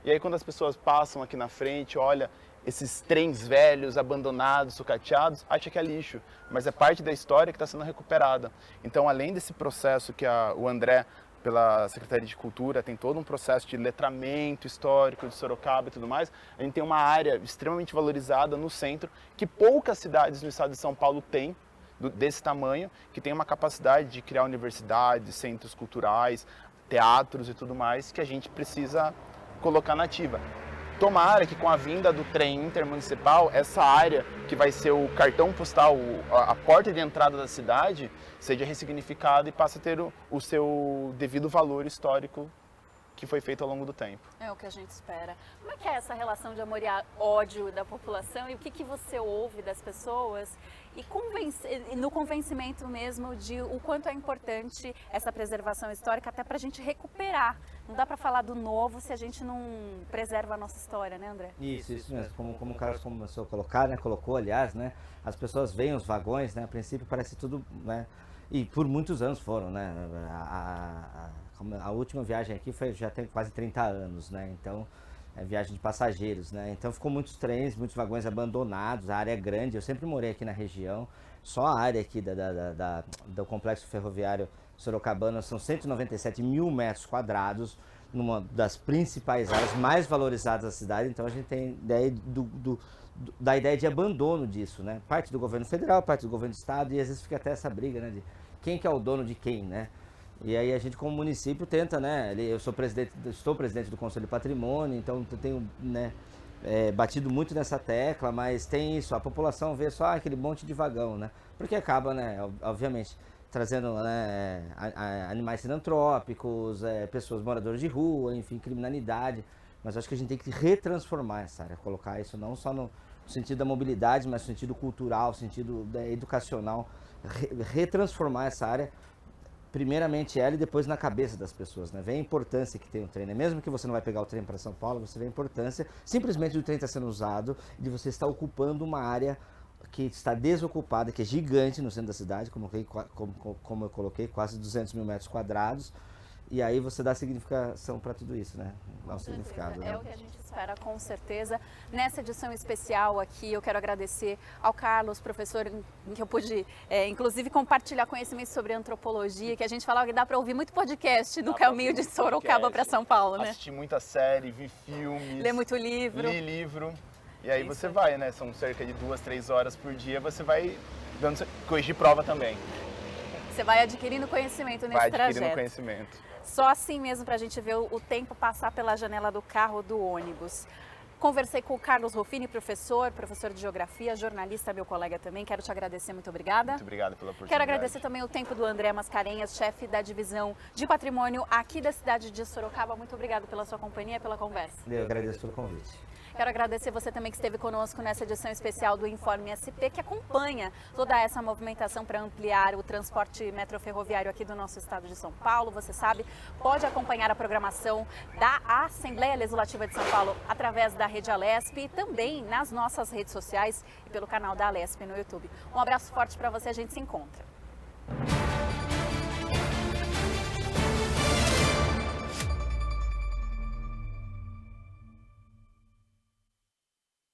E aí quando as pessoas passam aqui na frente, olha esses trens velhos, abandonados, sucateados, acha que é lixo, mas é parte da história que está sendo recuperada. Então, além desse processo que o André, pela Secretaria de Cultura, tem todo um processo de letramento histórico de Sorocaba e tudo mais, a gente tem uma área extremamente valorizada no centro, que poucas cidades no estado de São Paulo têm, desse tamanho, que tem uma capacidade de criar universidades, centros culturais, teatros e tudo mais, que a gente precisa colocar na ativa. Tomara que com a vinda do trem intermunicipal, essa área que vai ser o cartão postal, a porta de entrada da cidade, seja ressignificada e passe a ter o seu devido valor histórico que foi feito ao longo do tempo. É o que a gente espera. Como é que é essa relação de amor e ódio da população e o que você ouve das pessoas e no convencimento mesmo de o quanto é importante essa preservação histórica até para a gente recuperar. Não dá para falar do novo se a gente não preserva a nossa história, né, André? Isso mesmo. Como o Carlos começou a colocar, né, colocou, aliás, né, as pessoas veem os vagões, né, a princípio parece tudo, né, e por muitos anos foram, né, a última viagem aqui já tem quase 30 anos, né, então é viagem de passageiros, né, então ficou muitos trens, muitos vagões abandonados, a área é grande, eu sempre morei aqui na região, só a área aqui do complexo ferroviário sorocabano são 197 mil metros quadrados, numa das principais áreas mais valorizadas da cidade, então a gente tem ideia da ideia de abandono disso, né? Parte do governo federal, parte do governo do estado, e às vezes fica até essa briga, né? De quem que é o dono de quem, né? E aí a gente como município tenta, né? Eu estou presidente do Conselho de Patrimônio, então eu tenho, né, batido muito nessa tecla, mas tem isso, a população vê só aquele monte de vagão, né? Porque acaba, né, obviamente, trazendo, né, animais sinantrópicos, pessoas moradoras de rua, enfim, criminalidade. Mas acho que a gente tem que retransformar essa área, colocar isso não só no sentido da mobilidade, mas no sentido cultural, no sentido educacional, retransformar essa área, primeiramente ela e depois na cabeça das pessoas, né? Vê a importância que tem o trem, né? Mesmo que você não vai pegar o trem para São Paulo, você vê a importância simplesmente do trem estar sendo usado, de você estar ocupando uma área que está desocupada, que é gigante no centro da cidade, como eu coloquei, quase 200 mil metros quadrados, e aí você dá significação para tudo isso, né? Dá um significado. É o que a gente espera, com certeza. Nessa edição especial aqui, eu quero agradecer ao Carlos, professor, em que eu pude, inclusive, compartilhar conhecimento sobre antropologia, que a gente falava que dá para ouvir muito podcast no caminho de Sorocaba para São Paulo, né? Assisti muita série, vi filmes. Lê muito livro. Li livro. E aí você vai, né? São cerca de 2, 3 horas por dia, você vai corrigir prova também. Você vai adquirindo conhecimento nesse trajeto. Vai adquirindo conhecimento. Só assim mesmo para a gente ver o tempo passar pela janela do carro do ônibus. Conversei com o Carlos Ruffini, professor de Geografia, jornalista, meu colega também. Quero te agradecer, muito obrigada. Muito obrigado pela oportunidade. Quero agradecer também o tempo do André Mascarenhas, chefe da divisão de patrimônio aqui da cidade de Sorocaba. Muito obrigado pela sua companhia e pela conversa. Eu agradeço pelo convite. Quero agradecer você também que esteve conosco nessa edição especial do Informe SP, que acompanha toda essa movimentação para ampliar o transporte metroferroviário aqui do nosso estado de São Paulo. Você sabe, pode acompanhar a programação da Assembleia Legislativa de São Paulo através da Rede Alesp e também nas nossas redes sociais e pelo canal da Alesp no YouTube. Um abraço forte para você, a gente se encontra.